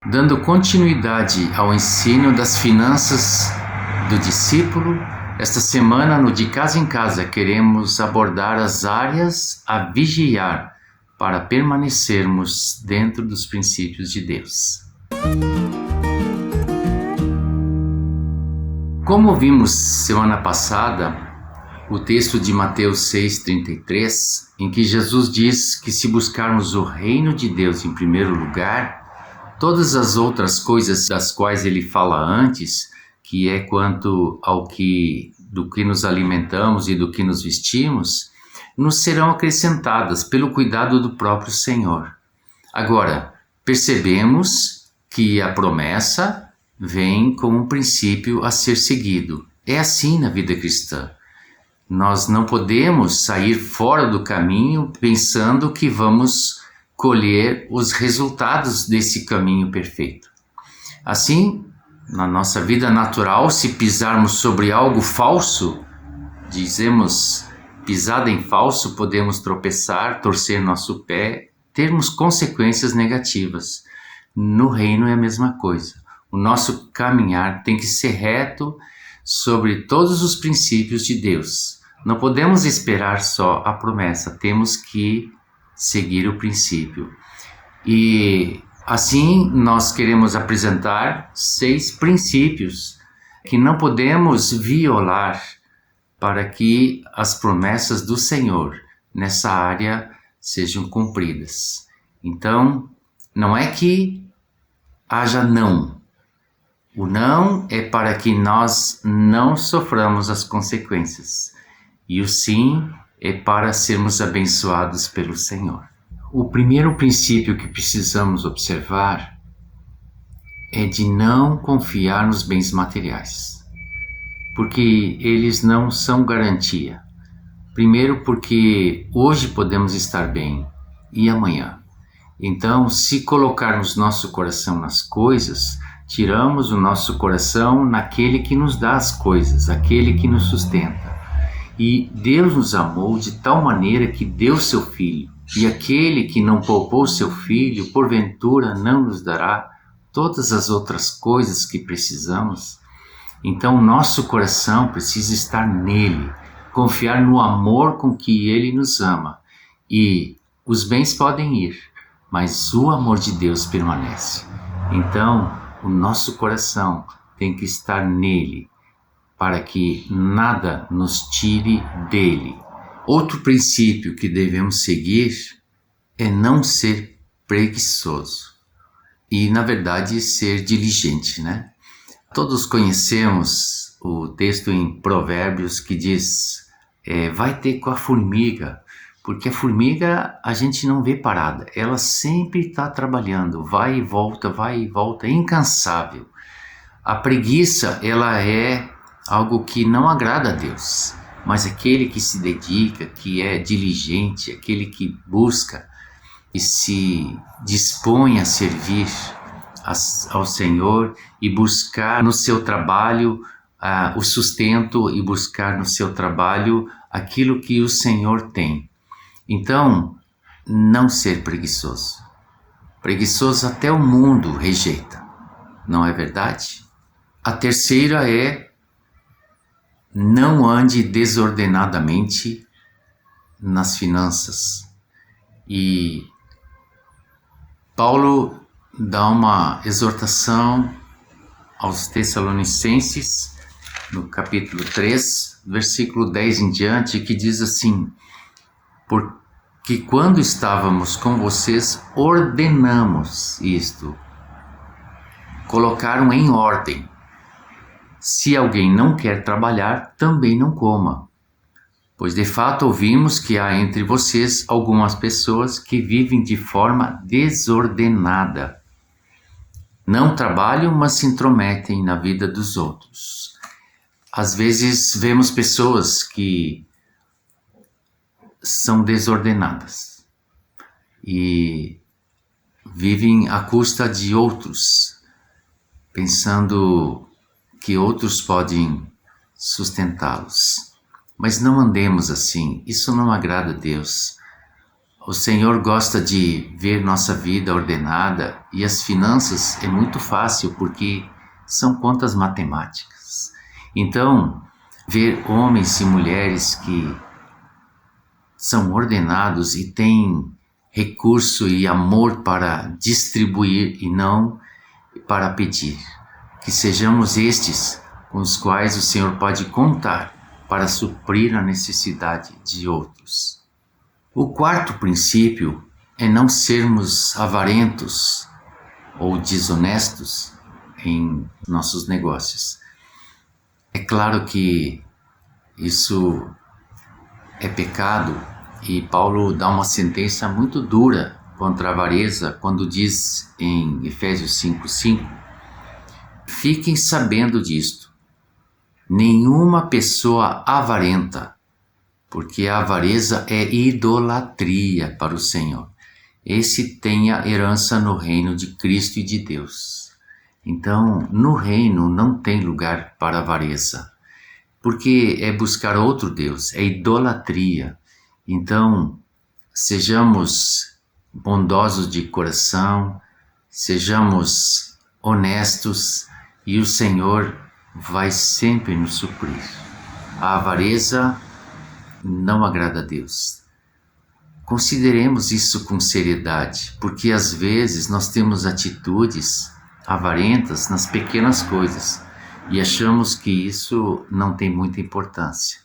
Dando continuidade ao ensino das finanças do discípulo, esta semana no De Casa em Casa queremos abordar as áreas a vigiar para permanecermos dentro dos princípios de Deus. Como vimos semana passada, o texto de Mateus 6,33, em que Jesus diz que se buscarmos o reino de Deus em primeiro lugar, todas as outras coisas das quais ele fala antes, que é quanto ao do que nos alimentamos e do que nos vestimos, nos serão acrescentadas pelo cuidado do próprio Senhor. Agora, percebemos que a promessa vem como um princípio a ser seguido. É assim na vida cristã. Nós não podemos sair fora do caminho pensando que vamos colher os resultados desse caminho perfeito. Assim, na nossa vida natural, se pisarmos sobre algo falso, dizemos pisada em falso, podemos tropeçar, torcer nosso pé, termos consequências negativas. No reino é a mesma coisa. O nosso caminhar tem que ser reto sobre todos os princípios de Deus. Não podemos esperar só a promessa, temos que seguir o princípio. E assim nós queremos apresentar 6 princípios que não podemos violar para que as promessas do Senhor nessa área sejam cumpridas. Então, não é que haja não. O não é para que nós não soframos as consequências. E o sim é para sermos abençoados pelo Senhor. O primeiro princípio que precisamos observar é de não confiar nos bens materiais, porque eles não são garantia. Primeiro porque hoje podemos estar bem e amanhã. Então, se colocarmos nosso coração nas coisas, tiramos o nosso coração naquele que nos dá as coisas, aquele que nos sustenta. E Deus nos amou de tal maneira que deu seu Filho, e aquele que não poupou seu Filho, porventura não nos dará todas as outras coisas que precisamos? Então nosso coração precisa estar nele, confiar no amor com que ele nos ama. E os bens podem ir, mas o amor de Deus permanece. Então o nosso coração tem que estar nele, para que nada nos tire dele. Outro princípio que devemos seguir é não ser preguiçoso e, na verdade, ser diligente, né? Todos conhecemos o texto em Provérbios que diz, vai ter com a formiga, porque a formiga a gente não vê parada, ela sempre está trabalhando, vai e volta, incansável. A preguiça, ela é algo que não agrada a Deus, mas aquele que se dedica, que é diligente, aquele que busca e se dispõe a servir ao Senhor e buscar no seu trabalho o sustento e buscar no seu trabalho aquilo que o Senhor tem. Então, não ser preguiçoso. Preguiçoso até o mundo rejeita, não é verdade? A terceira é: não ande desordenadamente nas finanças. E Paulo dá uma exortação aos Tessalonicenses, no capítulo 3, versículo 10 em diante, que diz assim: porque quando estávamos com vocês, ordenamos isto, colocaram em ordem. Se alguém não quer trabalhar, também não coma. Pois de fato ouvimos que há entre vocês algumas pessoas que vivem de forma desordenada. Não trabalham, mas se intrometem na vida dos outros. Às vezes vemos pessoas que são desordenadas e vivem à custa de outros, pensando que outros podem sustentá-los. Mas não andemos assim, isso não agrada a Deus. O Senhor gosta de ver nossa vida ordenada e as finanças é muito fácil porque são contas matemáticas. Então, ver homens e mulheres que são ordenados e têm recurso e amor para distribuir e não para pedir. Que sejamos estes com os quais o Senhor pode contar para suprir a necessidade de outros. O quarto princípio é não sermos avarentos ou desonestos em nossos negócios. É claro que isso é pecado e Paulo dá uma sentença muito dura contra a avareza quando diz em Efésios 5:5: fiquem sabendo disto, nenhuma pessoa avarenta, porque a avareza é idolatria para o Senhor. Esse tem a herança no reino de Cristo e de Deus. Então, no reino não tem lugar para avareza, porque é buscar outro Deus, é idolatria. Então, sejamos bondosos de coração, sejamos honestos e o Senhor vai sempre nos suprir. A avareza não agrada a Deus. Consideremos isso com seriedade, porque às vezes nós temos atitudes avarentas nas pequenas coisas e achamos que isso não tem muita importância.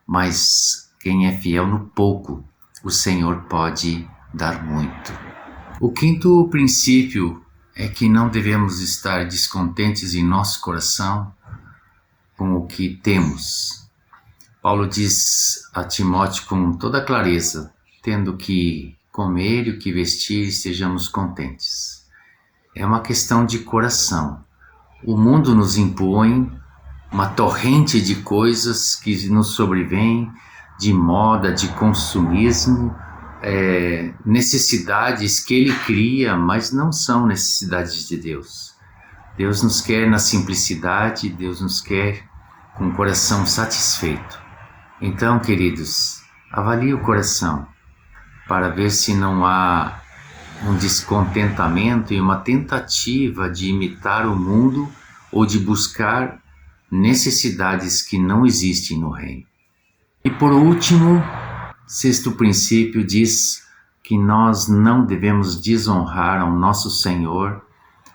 Mas quem é fiel no pouco, o Senhor pode dar muito. O quinto princípio é que não devemos estar descontentes em nosso coração com o que temos. Paulo diz a Timóteo com toda clareza, tendo que comer e o que vestir, sejamos contentes. É uma questão de coração. O mundo nos impõe uma torrente de coisas que nos sobrevêm, de moda, de consumismo, necessidades que ele cria, mas não são necessidades de Deus. Deus nos quer na simplicidade, Deus nos quer com o coração satisfeito. Então, queridos, avalie o coração para ver se não há um descontentamento e uma tentativa de imitar o mundo ou de buscar necessidades que não existem no reino. E por último, sexto princípio diz que nós não devemos desonrar ao nosso Senhor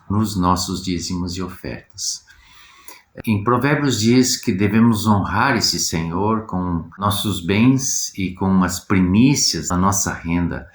nos nossos dízimos e ofertas. Em Provérbios diz que devemos honrar esse Senhor com nossos bens e com as primícias da nossa renda,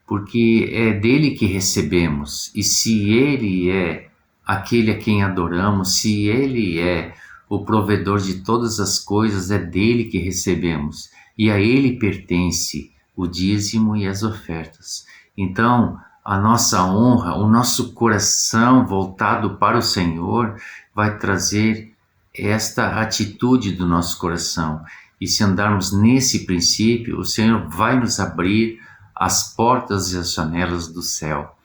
porque é dele que recebemos, e se ele é aquele a quem adoramos, se ele é o provedor de todas as coisas, é dele que recebemos, e a ele pertence o dízimo e as ofertas. Então, a nossa honra, o nosso coração voltado para o Senhor vai trazer esta atitude do nosso coração. E se andarmos nesse princípio, o Senhor vai nos abrir as portas e as janelas do céu,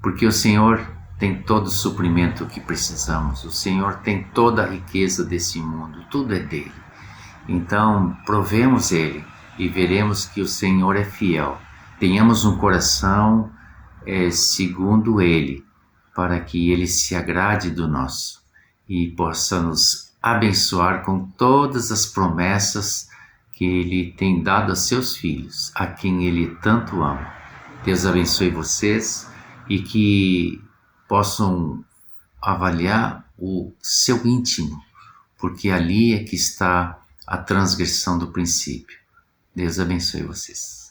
porque o Senhor tem todo o suprimento que precisamos, o Senhor tem toda a riqueza desse mundo, tudo é dele. Então, provemos ele e veremos que o Senhor é fiel. Tenhamos um coração segundo ele, para que ele se agrade do nosso e possa nos abençoar com todas as promessas que ele tem dado a seus filhos, a quem ele tanto ama. Deus abençoe vocês e que possam avaliar o seu íntimo, porque ali é que está a transgressão do princípio. Deus abençoe vocês.